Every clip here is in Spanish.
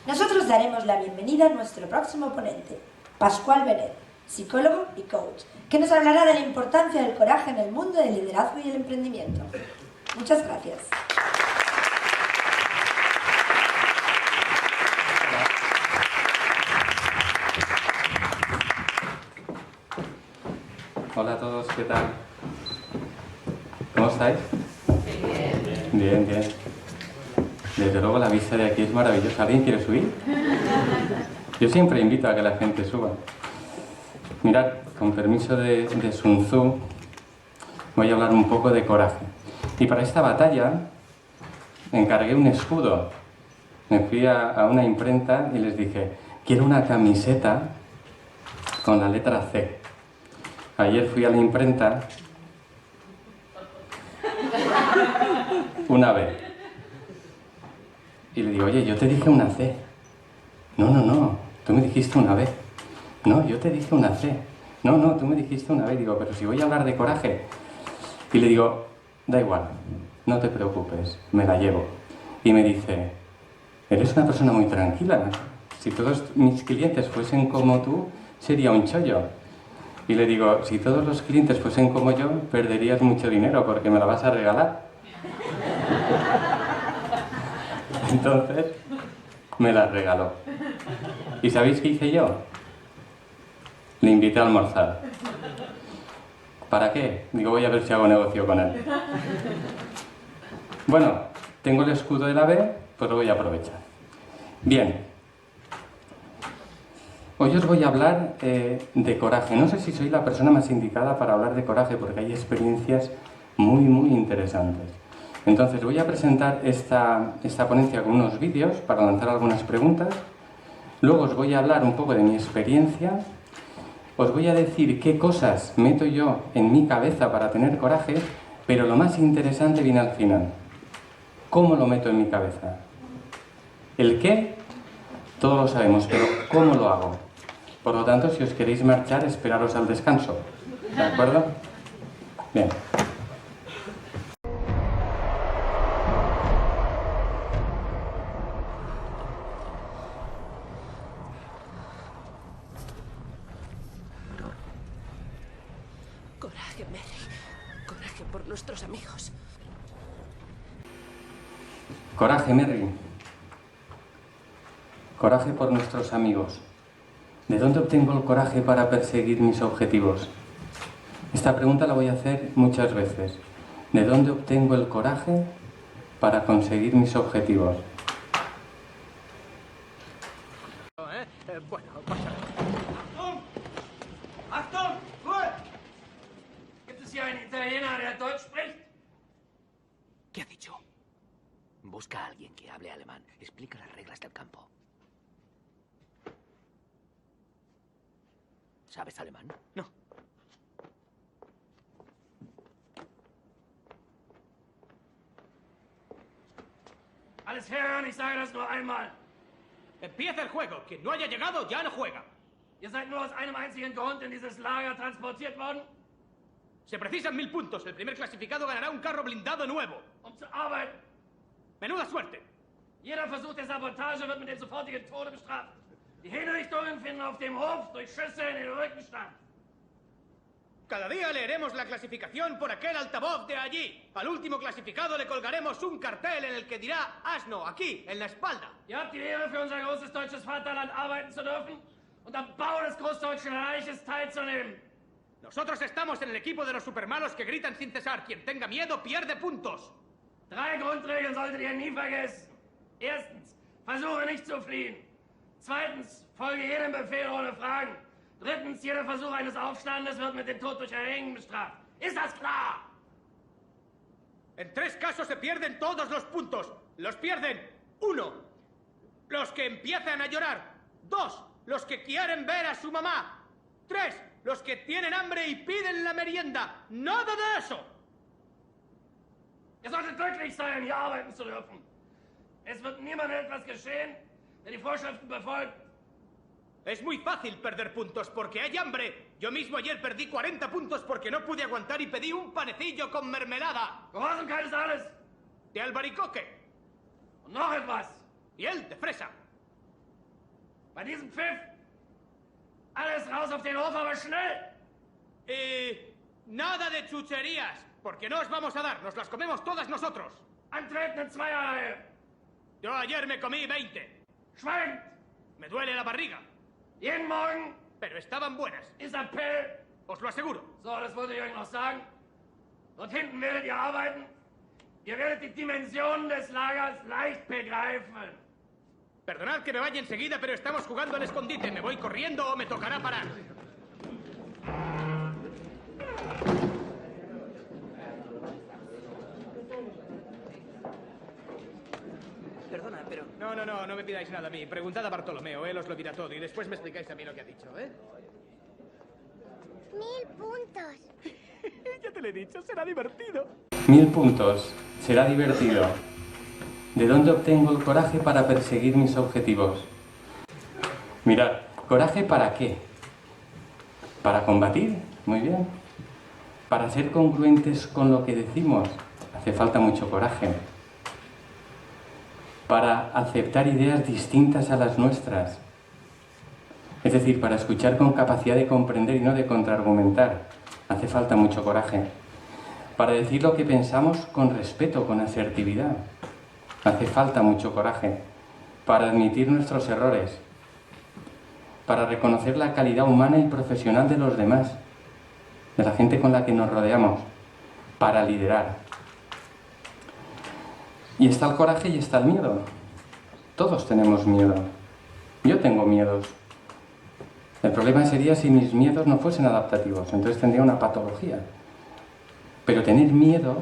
Nosotros daremos la bienvenida a nuestro próximo ponente, Pascual Benet, psicólogo y coach, que nos hablará de la importancia del coraje en el mundo del liderazgo y el emprendimiento. Muchas gracias. Hola a todos, ¿qué tal? ¿Cómo estáis? Bien, bien. Desde luego la vista de aquí es maravillosa. ¿Alguien quiere subir? Yo siempre invito a que la gente suba. Mirad, con permiso de Sun Tzu, voy a hablar un poco de coraje. Y para esta batalla encargué un escudo. Me fui a una imprenta y les dije, quiero una camiseta con la letra C. Ayer fui a la imprenta, una B. Y le digo, oye, yo te dije una C. No, tú me dijiste una B. No, yo te dije una C. No, tú me dijiste una B. Digo, pero si voy a hablar de coraje. Y le digo, da igual, no te preocupes, me la llevo. Y me dice, eres una persona muy tranquila. Si todos mis clientes fuesen como tú, sería un chollo. Y le digo, si todos los clientes fuesen como yo, perderías mucho dinero porque me la vas a regalar. Entonces, me la regaló. ¿Y sabéis qué hice yo? Le invité a almorzar. ¿Para qué? Digo, voy a ver si hago negocio con él. Bueno, tengo el escudo de la B, pues lo voy a aprovechar. Bien. Hoy os voy a hablar de coraje. No sé si soy la persona más indicada para hablar de coraje porque hay experiencias muy interesantes. Entonces voy a presentar esta ponencia con unos vídeos para lanzar algunas preguntas. Luego os voy a hablar un poco de mi experiencia. Os voy a decir qué cosas meto yo en mi cabeza para tener coraje, pero lo más interesante viene al final. ¿Cómo lo meto en mi cabeza? El qué, todos lo sabemos, pero ¿cómo lo hago? Por lo tanto, si os queréis marchar, esperaros al descanso. ¿De acuerdo? Bien. Coraje, Mary. Coraje por nuestros amigos. Coraje, Merry. Coraje por nuestros amigos. ¿De dónde obtengo el coraje para perseguir mis objetivos? Esta pregunta la voy a hacer muchas veces. ¿De dónde obtengo el coraje para conseguir mis objetivos? Bueno, pasa. Achtung! Achtung! Ruhe! Gibt es hier einen Italiener, der Deutsch spricht? ¿Qué ha dicho? Busca a alguien que hable alemán. Explica las reglas del campo. ¿Sabes alemán? No. Alles hören, ich sage das nur einmal. Empieza el juego. Quien no haya llegado ya no juega. Ihr seid nur aus einem einzigen Grund in dieses Lager transportiert worden, Se precisan 1000 puntos. El primer clasificado ganará un carro blindado nuevo. zu arbeiten. Menuda suerte. Jeder Versuch der Sabotage wird mit dem sofortigen Tode bestraft. Die Hinrichtungen finden auf dem Hof durch Schüsse in den Rücken statt. Cada día leeremos la clasificación por aquel altavoz de allí. Al último clasificado le colgaremos un cartel en el que dirá Asno, aquí, en la espalda. Ihr habt die Ehre, für unser großes deutsches Vaterland arbeiten zu dürfen und am Bau des Großdeutschen Reiches teilzunehmen. Nosotros estamos en el equipo de los supermalos que gritan sin cesar. Quien tenga miedo pierde puntos. 3 Grundregeln solltet ihr nie vergessen. Erstens, versuche nicht zu fliehen. Zweitens, folge jedem Befehl ohne Fragen. Drittens, jeder Versuch eines Aufstandes wird mit dem Tod durch Erhängen bestraft. Ist das klar? En 3 casos se pierden todos los puntos. Los pierden 1. Los que empiezan a llorar. 2. Los que quieren ver a su mamá. 3. Los que tienen hambre y piden la merienda. ¡Nada de eso! Ihr solltet glücklich sein, hier arbeiten zu dürfen. Es wird niemandem etwas geschehen, der die Vorschriften befolgt. Es muy fácil perder puntos porque hay hambre. Yo mismo ayer perdí 40 puntos porque no pude aguantar y pedí un panecillo con mermelada. Gehorsamkeit ist alles. De albaricoque. Und noch etwas. Y él de fresa. Bei diesem Pfiff! Alles raus auf den Hof, aber schnell! Nada de chucherías, porque no os vamos a dar, nos las comemos todas nosotros. Antreten in Zweierreihe! Yo ayer me comí 20. Schweigend! Me duele la barriga, Jeden Morgen pero estaban buenas, ist Appell! os lo aseguro. So, das wollte ich euch noch sagen. Dort hinten werdet ihr arbeiten. Ihr werdet die Dimensionen des Lagers leicht begreifen. Perdonad que me vaya enseguida, pero estamos jugando al escondite. ¿Me voy corriendo o me tocará parar? Perdona, pero... No me pidáis nada a mí. Preguntad a Bartolomeo, él os lo dirá todo y después me explicáis a mí lo que ha dicho, ¿eh? 1000 puntos. Ya te lo he dicho, será divertido. 1000 puntos. Será divertido. ¿De dónde obtengo el coraje para perseguir mis objetivos? Mirad, ¿coraje para qué? ¿Para combatir? Muy bien. ¿Para ser congruentes con lo que decimos? Hace falta mucho coraje. Para aceptar ideas distintas a las nuestras. Es decir, para escuchar con capacidad de comprender y no de contraargumentar. Hace falta mucho coraje. Para decir lo que pensamos con respeto, con asertividad. Hace falta mucho coraje. Para admitir nuestros errores. Para reconocer la calidad humana y profesional de los demás. De la gente con la que nos rodeamos. Para liderar. Y está el coraje y está el miedo. Todos tenemos miedo. Yo tengo miedos. El problema sería si mis miedos no fuesen adaptativos, entonces tendría una patología. Pero tener miedo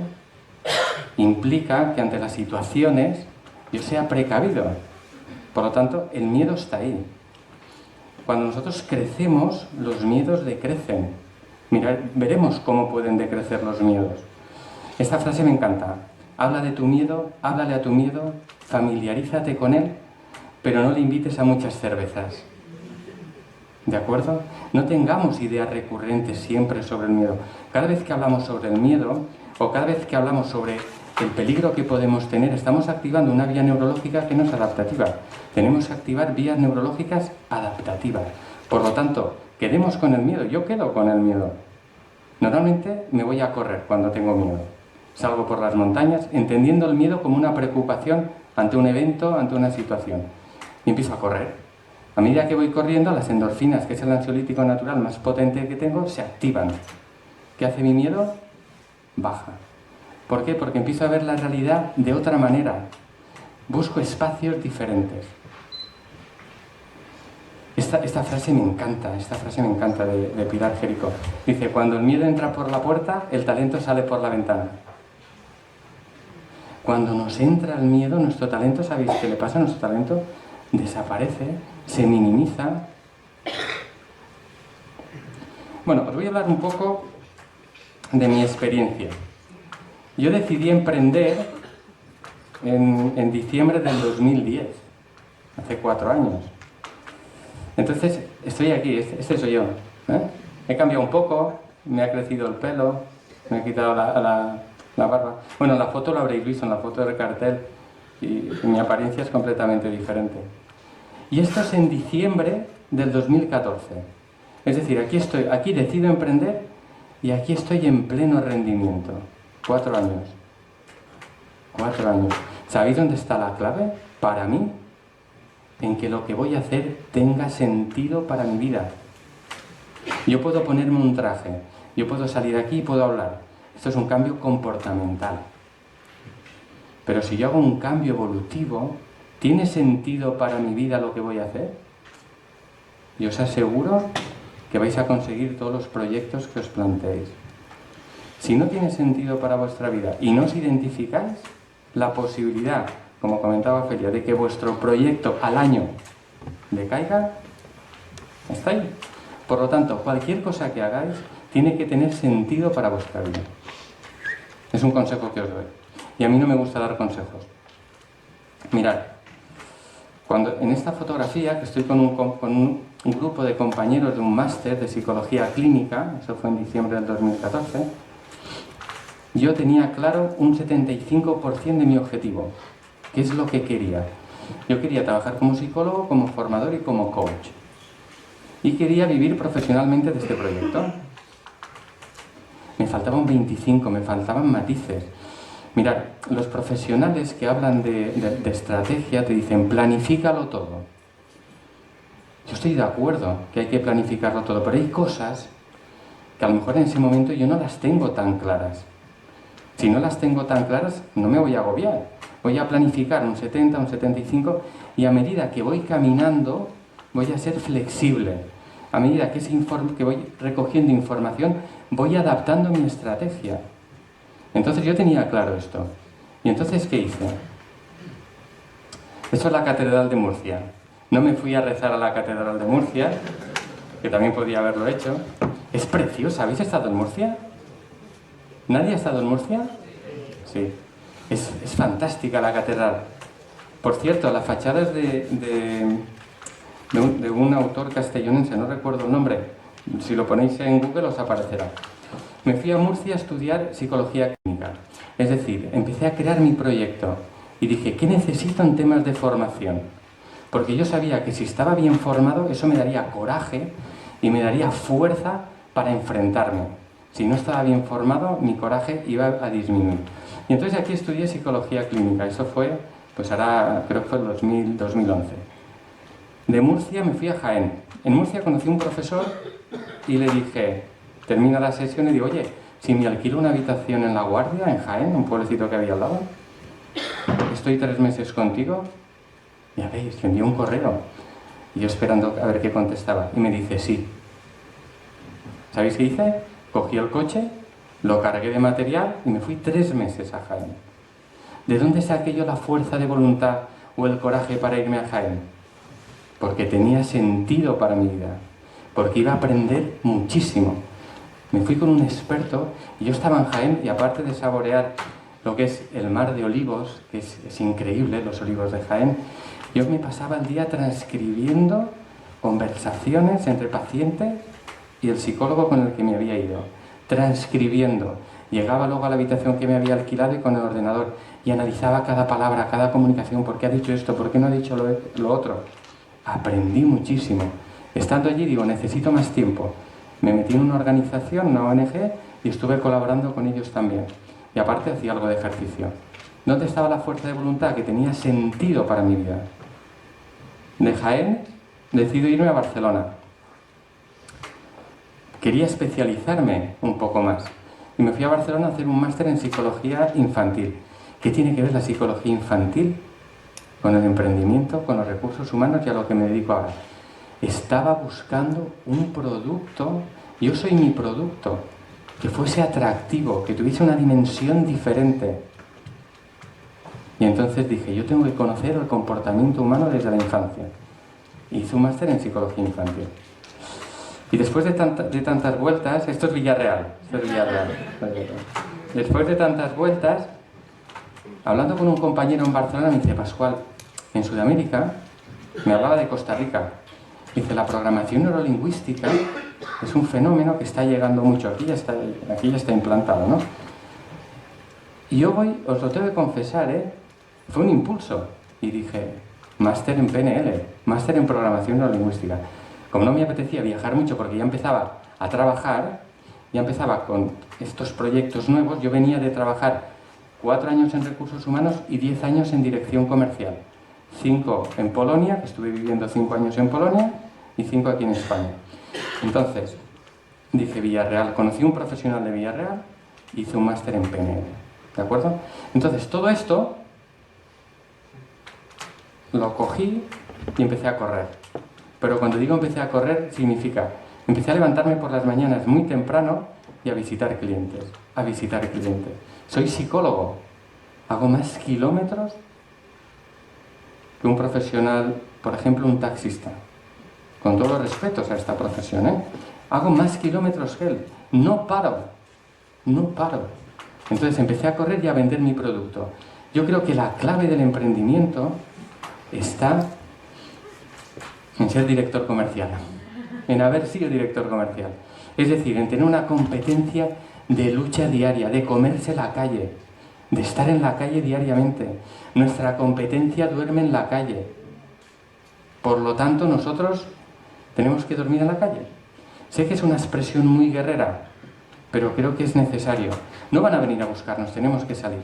implica que ante las situaciones yo sea precavido. Por lo tanto, el miedo está ahí. Cuando nosotros crecemos, los miedos decrecen. Mirad, veremos cómo pueden decrecer los miedos. Esta frase me encanta. Habla de tu miedo, háblale a tu miedo, familiarízate con él, pero no le invites a muchas cervezas. ¿De acuerdo? No tengamos ideas recurrentes siempre sobre el miedo. Cada vez que hablamos sobre el miedo, o cada vez que hablamos sobre el peligro que podemos tener, estamos activando una vía neurológica que no es adaptativa. Tenemos que activar vías neurológicas adaptativas. Por lo tanto, quedemos con el miedo. Yo quedo con el miedo. Normalmente me voy a correr cuando tengo miedo. Salgo por las montañas entendiendo el miedo como una preocupación ante un evento, ante una situación. Y empiezo a correr. A medida que voy corriendo, las endorfinas, que es el ansiolítico natural más potente que tengo, se activan. ¿Qué hace mi miedo? Baja. ¿Por qué? Porque empiezo a ver la realidad de otra manera. Busco espacios diferentes. Esta frase me encanta de Pilar Jerico. Dice, cuando el miedo entra por la puerta, el talento sale por la ventana. Cuando nos entra el miedo, nuestro talento, ¿sabéis qué le pasa a nuestro talento? Desaparece, se minimiza. Bueno, os voy a hablar un poco de mi experiencia. Yo decidí emprender en diciembre del 2010, hace 4 años. Entonces, estoy aquí, este soy yo. He cambiado un poco, me ha crecido el pelo, me he quitado la barba. Bueno, en la foto lo habréis visto, en la foto del cartel, y mi apariencia es completamente diferente. Y esto es en diciembre del 2014. Es decir, aquí decido emprender y aquí estoy en pleno rendimiento. 4 años. 4 años. ¿Sabéis dónde está la clave? Para mí, en que lo que voy a hacer tenga sentido para mi vida. Yo puedo ponerme un traje, yo puedo salir aquí y puedo hablar. Esto es un cambio comportamental. Pero si yo hago un cambio evolutivo, ¿tiene sentido para mi vida lo que voy a hacer? Y os aseguro que vais a conseguir todos los proyectos que os planteéis. Si no tiene sentido para vuestra vida y no os identificáis, la posibilidad, como comentaba Felia, de que vuestro proyecto al año decaiga, está ahí. Por lo tanto, cualquier cosa que hagáis tiene que tener sentido para vuestra vida. Es un consejo que os doy. Y a mí no me gusta dar consejos. Mirad, en esta fotografía, que estoy con un grupo de compañeros de un máster de psicología clínica, eso fue en diciembre del 2014, yo tenía claro un 75% de mi objetivo, que es lo que quería. Yo quería trabajar como psicólogo, como formador y como coach. Y quería vivir profesionalmente de este proyecto. Me faltaban 25, me faltaban matices. Mirad, los profesionales que hablan de estrategia te dicen planifícalo todo. Yo estoy de acuerdo que hay que planificarlo todo, pero hay cosas que a lo mejor en ese momento yo no las tengo tan claras. Si no las tengo tan claras, no me voy a agobiar. Voy a planificar un 70, un 75 y a medida que voy caminando voy a ser flexible. A medida que voy recogiendo información, voy adaptando mi estrategia. Entonces yo tenía claro esto. ¿Y entonces qué hice? Esto es la Catedral de Murcia. No me fui a rezar a la Catedral de Murcia, que también podía haberlo hecho. Es preciosa. ¿Habéis estado en Murcia? ¿Nadie ha estado en Murcia? Sí. Es fantástica la catedral. Por cierto, la fachada es de un autor castellonense, no recuerdo el nombre. Si lo ponéis en Google os aparecerá. Me fui a Murcia a estudiar psicología clínica. Es decir, empecé a crear mi proyecto y dije, ¿qué necesito en temas de formación? Porque yo sabía que si estaba bien formado, eso me daría coraje y me daría fuerza para enfrentarme. Si no estaba bien formado, mi coraje iba a disminuir. Y entonces aquí estudié psicología clínica. Eso fue, pues ahora creo que fue el 2011. De Murcia me fui a Jaén. En Murcia conocí a un profesor y le dije, termina la sesión y digo, oye, si me alquilo una habitación en La Guardia, en Jaén, un pueblecito que había al lado, estoy 3 meses contigo. Ya veis, le envió un correo. Y yo esperando a ver qué contestaba. Y me dice, sí. ¿Sabéis qué hice? Cogí el coche, lo cargué de material y me fui 3 meses a Jaén. ¿De dónde saqué yo la fuerza de voluntad o el coraje para irme a Jaén? Porque tenía sentido para mi vida. Porque iba a aprender muchísimo. Me fui con un experto y yo estaba en Jaén y aparte de saborear lo que es el mar de olivos, que es increíble, los olivos de Jaén, yo me pasaba el día transcribiendo conversaciones entre pacientes y el psicólogo con el que me había ido, transcribiendo. Llegaba luego a la habitación que me había alquilado y con el ordenador y analizaba cada palabra, cada comunicación, por qué ha dicho esto, por qué no ha dicho lo otro. Aprendí muchísimo. Estando allí digo, necesito más tiempo. Me metí en una organización, una ONG, y estuve colaborando con ellos también. Y aparte hacía algo de ejercicio. ¿Dónde estaba la fuerza de voluntad que tenía sentido para mi vida? De Jaén decido irme a Barcelona. Quería especializarme un poco más. Y me fui a Barcelona a hacer un máster en psicología infantil. ¿Qué tiene que ver la psicología infantil con el emprendimiento, con los recursos humanos y a lo que me dedico ahora? Estaba buscando un producto, yo soy mi producto, que fuese atractivo, que tuviese una dimensión diferente. Y entonces dije, yo tengo que conocer el comportamiento humano desde la infancia. Hice un máster en psicología infantil. Y después de tantas vueltas, esto es Villarreal, Después de tantas vueltas, hablando con un compañero en Barcelona, me dice, Pascual, en Sudamérica, me hablaba de Costa Rica. Dice, la programación neurolingüística es un fenómeno que está llegando mucho. Aquí ya está implantado, ¿no? Y yo os lo tengo que confesar, fue un impulso. Y dije, máster en PNL, máster en programación neurolingüística. Como no me apetecía viajar mucho porque ya empezaba a trabajar, ya empezaba con estos proyectos nuevos, yo venía de trabajar 4 años en recursos humanos y 10 años en dirección comercial. 5 en Polonia, que estuve viviendo 5 años en Polonia, y 5 aquí en España. Entonces, dije Villarreal, conocí a un profesional de Villarreal, hice un máster en PNL, ¿de acuerdo? Entonces, todo esto lo cogí y empecé a correr. Pero cuando digo empecé a correr, significa, empecé a levantarme por las mañanas muy temprano y a visitar clientes, Soy psicólogo, hago más kilómetros que un profesional, por ejemplo, un taxista. Con todos los respetos a esta profesión, hago más kilómetros que él. No paro. Entonces empecé a correr y a vender mi producto. Yo creo que la clave del emprendimiento está en ser director comercial, en haber sido director comercial. Es decir, en tener una competencia de lucha diaria, de comerse la calle. de estar en la calle diariamente. Nuestra competencia duerme en la calle. Por lo tanto, nosotros tenemos que dormir en la calle. Sé que es una expresión muy guerrera, pero creo que es necesario. No van a venir a buscarnos, tenemos que salir.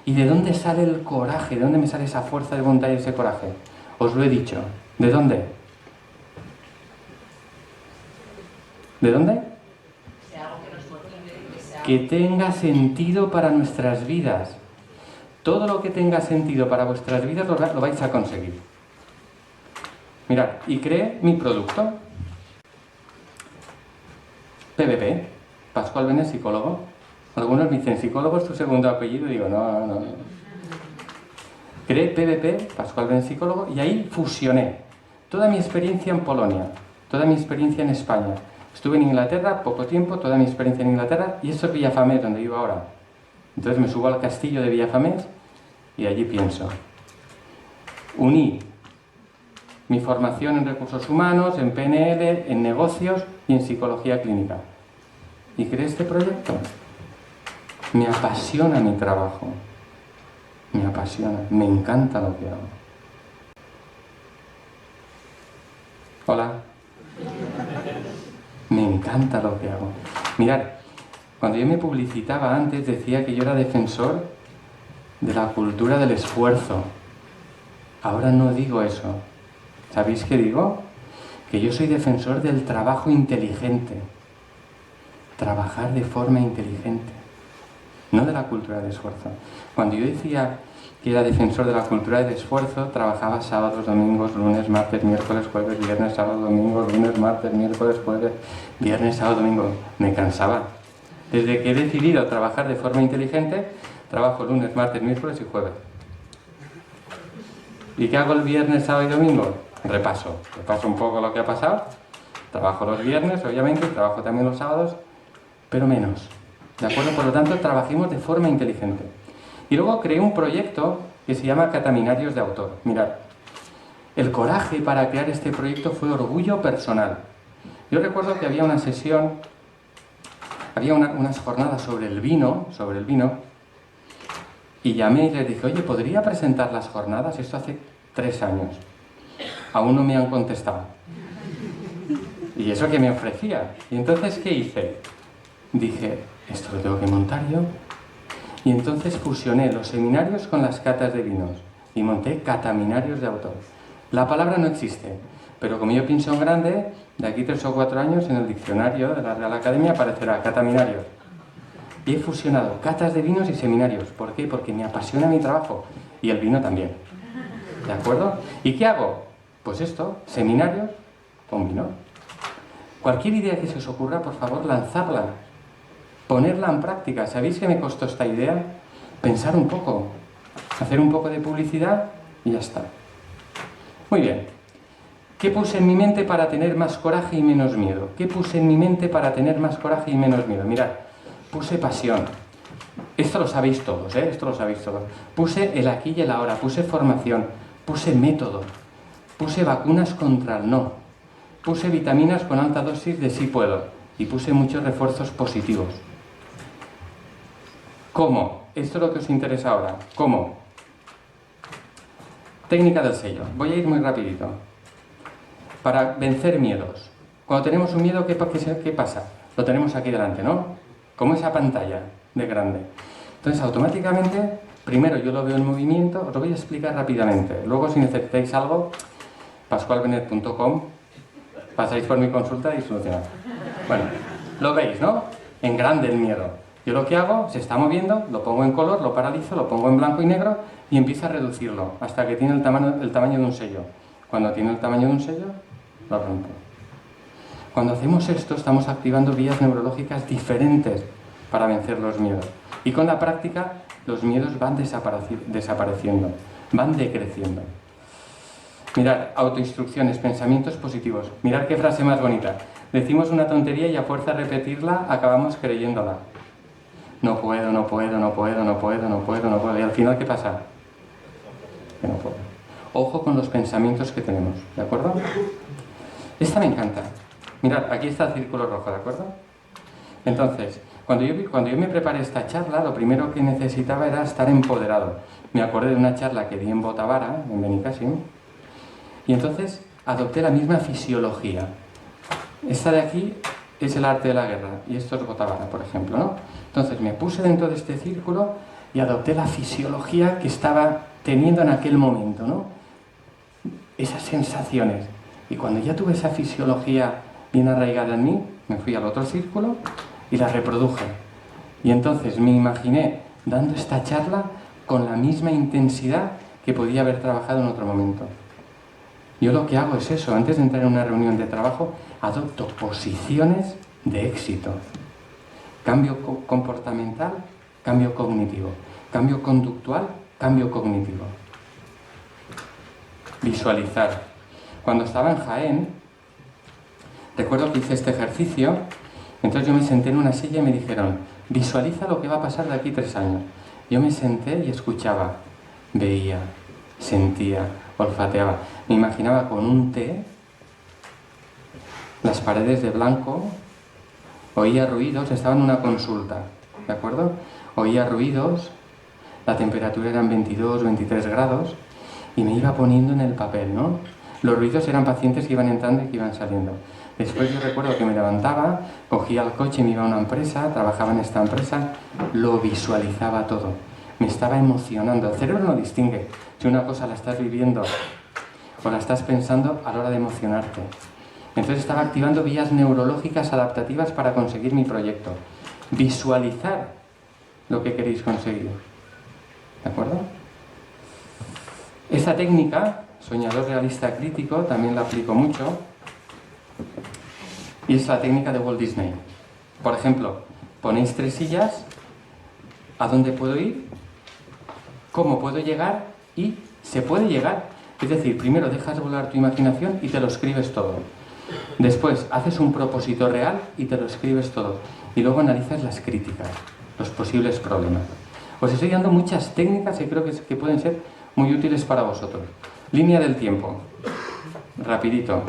¿Y de dónde sale el coraje? ¿De dónde me sale esa fuerza de voluntad y ese coraje? Os lo he dicho. ¿De dónde? ¿De dónde? Que tenga sentido para nuestras vidas. Todo lo que tenga sentido para vuestras vidas lo vais a conseguir. Mirad, y creé mi producto. PBP, Pascual Benet, psicólogo. Algunos me dicen, ¿psicólogo es tu segundo apellido? Y digo, no. Creé PBP, Pascual Benet, psicólogo, y ahí fusioné toda mi experiencia en Polonia, toda mi experiencia en España. Estuve en Inglaterra poco tiempo, toda mi experiencia en Inglaterra, y esto es Villafamés, donde vivo ahora. Entonces me subo al castillo de Villafamés y allí pienso. Uní mi formación en recursos humanos, en PNL, en negocios y en psicología clínica. ¿Y creé este proyecto? Me apasiona mi trabajo. Me apasiona. Me encanta lo que hago. Hola. Me encanta lo que hago. Mirad, cuando yo me publicitaba antes decía que yo era defensor de la cultura del esfuerzo. Ahora no digo eso. ¿Sabéis qué digo? Que yo soy defensor del trabajo inteligente. Trabajar de forma inteligente. No de la cultura del esfuerzo. Cuando yo decía que era defensor de la cultura del esfuerzo, trabajaba sábados, domingos, lunes, martes, miércoles, jueves, viernes, sábado, domingo, lunes, martes, miércoles, jueves, viernes, sábado, domingo. Me cansaba. Desde que he decidido trabajar de forma inteligente, trabajo lunes, martes, miércoles y jueves. ¿Y qué hago el viernes, sábado y domingo? Repaso un poco lo que ha pasado. Trabajo los viernes, obviamente, trabajo también los sábados, pero menos. ¿De acuerdo? Por lo tanto, trabajemos de forma inteligente. Y luego creé un proyecto que se llama Cataminarios de Autor. Mirad, el coraje para crear este proyecto fue orgullo personal. Yo recuerdo que había una sesión, había unas jornadas sobre el vino, y llamé y les dije, oye, ¿podría presentar las jornadas? Esto hace 3 años. Aún no me han contestado. Y eso que me ofrecía. Y entonces, ¿qué hice? Dije, esto lo tengo que montar yo. Y entonces fusioné los seminarios con las catas de vinos y monté Cataminarios de Autor. La palabra no existe, pero como yo pienso en grande, de aquí 3 o 4 años en el diccionario de la Real Academia aparecerá Cataminarios. Y he fusionado catas de vinos y seminarios. ¿Por qué? Porque me apasiona mi trabajo y el vino también. ¿De acuerdo? ¿Y qué hago? Pues esto, seminarios con vino. Cualquier idea que se os ocurra, por favor, lanzarla. Ponerla en práctica. ¿Sabéis qué me costó esta idea? Pensar un poco, hacer un poco de publicidad y ya está. Muy bien. ¿Qué puse en mi mente para tener más coraje y menos miedo? ¿Qué puse en mi mente para tener más coraje y menos miedo? Mirad, puse pasión. Esto lo sabéis todos, ¿eh? Esto lo sabéis todos. Puse el aquí y el ahora, puse formación, puse método, puse vacunas contra el no, puse vitaminas con alta dosis de sí puedo y puse muchos refuerzos positivos. ¿Cómo? Esto es lo que os interesa ahora. ¿Cómo? Técnica del sello. Voy a ir muy rapidito. Para vencer miedos. Cuando tenemos un miedo, ¿qué pasa? Lo tenemos aquí delante, ¿no? Como esa pantalla de grande. Entonces, automáticamente, primero yo lo veo en movimiento, os lo voy a explicar rápidamente. Luego, si necesitáis algo, pascualbenet.com, pasáis por mi consulta y solucionad. Bueno, lo veis, ¿no? En grande el miedo. Yo lo que hago, se está moviendo, lo pongo en color, lo paralizo, lo pongo en blanco y negro y empiezo a reducirlo hasta que tiene el tamaño de un sello. Cuando tiene el tamaño de un sello, lo rompo. Cuando hacemos esto, estamos activando vías neurológicas diferentes para vencer los miedos. Y con la práctica, los miedos van desapareciendo, van decreciendo. Mirad, autoinstrucciones, pensamientos positivos. Mirad qué frase más bonita. Decimos una tontería y a fuerza de repetirla, acabamos creyéndola. No puedo, no puedo, no puedo, no puedo, no puedo, no puedo. Y al final, ¿qué pasa? Que no puedo. Ojo con los pensamientos que tenemos, ¿de acuerdo? Esta me encanta. Mirad, aquí está el círculo rojo, ¿de acuerdo? Entonces, Cuando yo me preparé esta charla, lo primero que necesitaba era estar empoderado. Me acordé de una charla que di en Botavara, en Benicàssim, y entonces adopté la misma fisiología. Esta de aquí es el arte de la guerra, y esto es Botavara, por ejemplo, ¿no? Entonces me puse dentro de este círculo y adopté la fisiología que estaba teniendo en aquel momento, ¿no? Esas sensaciones. Y cuando ya tuve esa fisiología bien arraigada en mí, me fui al otro círculo y la reproduje. Y entonces me imaginé dando esta charla con la misma intensidad que podía haber trabajado en otro momento. Yo lo que hago es eso, antes de entrar en una reunión de trabajo, adopto posiciones de éxito. Cambio comportamental, cambio cognitivo. Cambio conductual, cambio cognitivo. Visualizar. Cuando estaba en Jaén, recuerdo que hice este ejercicio, entonces yo me senté en una silla y me dijeron, visualiza lo que va a pasar de aquí 3 años. Yo me senté y escuchaba, veía, sentía, olfateaba. Me imaginaba con un té, las paredes de blanco, oía ruidos, estaba en una consulta, ¿de acuerdo? Oía ruidos, la temperatura eran 22, 23 grados y me iba poniendo en el papel, ¿no? Los ruidos eran pacientes que iban entrando y que iban saliendo. Después yo recuerdo que me levantaba, cogía el coche y me iba a una empresa, trabajaba en esta empresa, lo visualizaba todo. Me estaba emocionando. El cerebro no distingue si una cosa la estás viviendo o la estás pensando a la hora de emocionarte. Entonces estaba activando vías neurológicas adaptativas para conseguir mi proyecto. Visualizar lo que queréis conseguir. ¿De acuerdo? Esta técnica, soñador realista crítico, también la aplico mucho. Y es la técnica de Walt Disney. Por ejemplo, ponéis 3 sillas, ¿a dónde puedo ir? ¿Cómo puedo llegar? Y se puede llegar. Es decir, primero dejas volar tu imaginación y te lo escribes todo. Después haces un propósito real y te lo escribes todo. Y luego analizas las críticas, los posibles problemas. Os estoy dando muchas técnicas que creo que pueden ser muy útiles para vosotros. Línea del tiempo. Rapidito.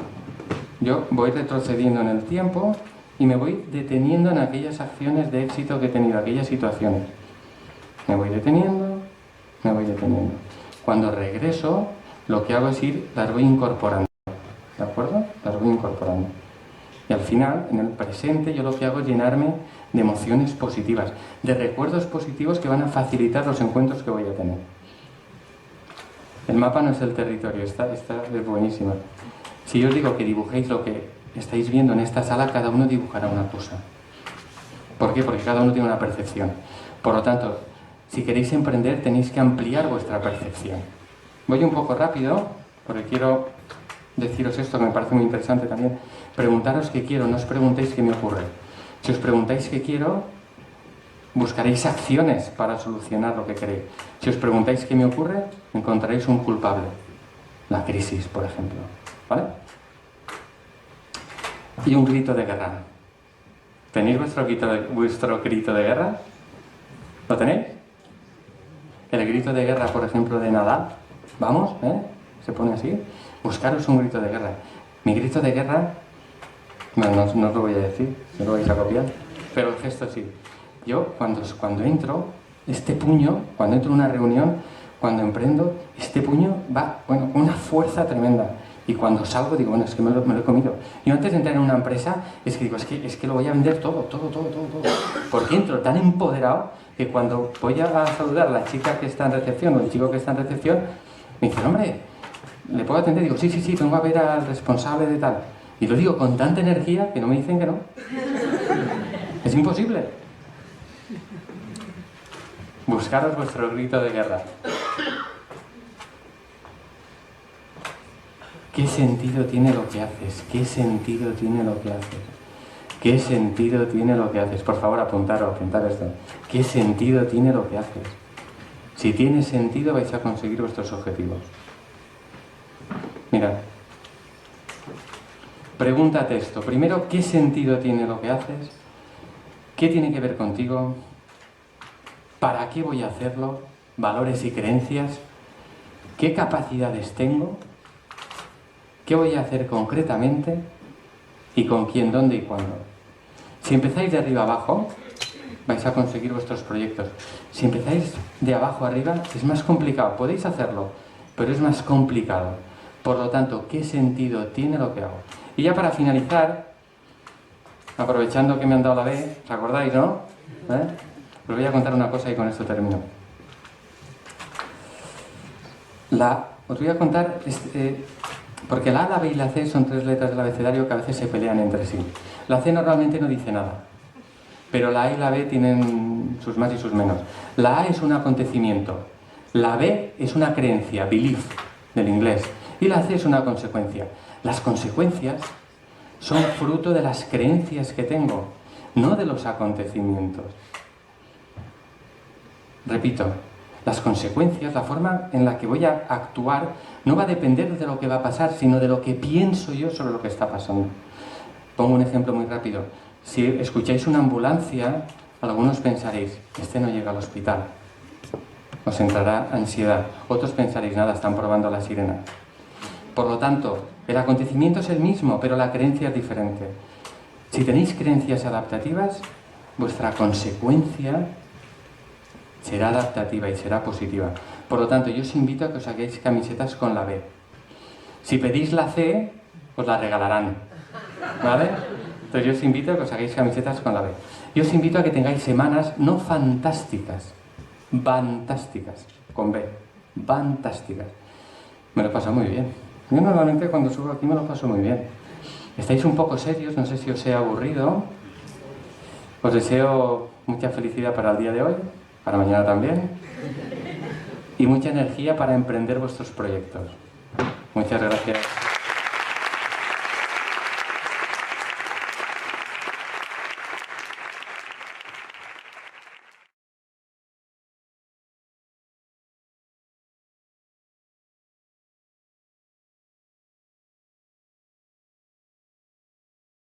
Yo voy retrocediendo en el tiempo y me voy deteniendo en aquellas acciones de éxito que he tenido, aquellas situaciones. Me voy deteniendo, me voy deteniendo. Cuando regreso, lo que hago es las voy incorporando. ¿De acuerdo? Las voy incorporando. Y al final, en el presente, yo lo que hago es llenarme de emociones positivas, de recuerdos positivos que van a facilitar los encuentros que voy a tener. El mapa no es el territorio, esta es buenísima. Si yo os digo que dibujéis lo que estáis viendo en esta sala, cada uno dibujará una cosa. ¿Por qué? Porque cada uno tiene una percepción. Por lo tanto, si queréis emprender, tenéis que ampliar vuestra percepción. Voy un poco rápido, porque quiero deciros esto que me parece muy interesante también. Preguntaros qué quiero, no os preguntéis qué me ocurre. Si os preguntáis qué quiero, buscaréis acciones para solucionar lo que queréis. Si os preguntáis qué me ocurre, encontraréis un culpable. La crisis, por ejemplo. ¿Vale? Y un grito de guerra. ¿Tenéis vuestro grito de guerra? ¿Lo tenéis? El grito de guerra, por ejemplo, de Nadal. Vamos, ¿eh? Se pone así. Buscaros un grito de guerra. Mi grito de guerra, no os lo voy a decir, no lo vais a copiar, pero el gesto sí. Yo, cuando entro, este puño, cuando entro en una reunión, cuando emprendo, este puño va, con una fuerza tremenda. Y cuando salgo digo, bueno, es que me lo he comido. Yo antes de entrar en una empresa, es que digo, es que lo voy a vender todo. Porque entro tan empoderado que cuando voy a saludar a la chica que está en recepción o el chico que está en recepción, me dicen, hombre, ¿le puedo atender? Digo, sí, vengo a ver al responsable de tal. Y lo digo con tanta energía que no me dicen que no. Es imposible. Buscaros vuestro grito de guerra. ¿Qué sentido tiene lo que haces? ¿Qué sentido tiene lo que haces? ¿Qué sentido tiene lo que haces? Por favor, apuntar esto. ¿Qué sentido tiene lo que haces? Si tiene sentido, vais a conseguir vuestros objetivos. Mira, pregúntate esto. Primero, ¿qué sentido tiene lo que haces? ¿Qué tiene que ver contigo? ¿Para qué voy a hacerlo? ¿Valores y creencias? ¿Qué capacidades tengo? ¿Qué voy a hacer concretamente? ¿Y con quién, dónde y cuándo? Si empezáis de arriba abajo, vais a conseguir vuestros proyectos. Si empezáis de abajo arriba, es más complicado. Podéis hacerlo, pero es más complicado. Por lo tanto, ¿qué sentido tiene lo que hago? Y ya para finalizar, aprovechando que me han dado la B, ¿os acordáis, no? Os voy a contar una cosa y con esto termino. Os voy a contar, porque la A, la B y la C son 3 letras del abecedario que a veces se pelean entre sí. La C normalmente no dice nada, pero la A y la B tienen sus más y sus menos. La A es un acontecimiento, la B es una creencia, belief, del inglés, y la C es una consecuencia. Las consecuencias son fruto de las creencias que tengo, no de los acontecimientos. Repito, las consecuencias, la forma en la que voy a actuar, no va a depender de lo que va a pasar, sino de lo que pienso yo sobre lo que está pasando. Pongo un ejemplo muy rápido. Si escucháis una ambulancia, algunos pensaréis, este no llega al hospital. Os entrará ansiedad. Otros pensaréis, nada, están probando la sirena. Por lo tanto, el acontecimiento es el mismo, pero la creencia es diferente. Si tenéis creencias adaptativas, vuestra consecuencia será adaptativa y será positiva. Por lo tanto, yo os invito a que os hagáis camisetas con la B. Si pedís la C, os la regalarán, ¿vale? Entonces yo os invito a que os hagáis camisetas con la B. Yo os invito a que tengáis semanas no fantásticas, fantásticas, con B, fantásticas. Me lo paso muy bien. Yo normalmente cuando subo aquí me lo paso muy bien. Estáis un poco serios, no sé si os he aburrido. Os deseo mucha felicidad para el día de hoy, para mañana también, y mucha energía para emprender vuestros proyectos. Muchas gracias.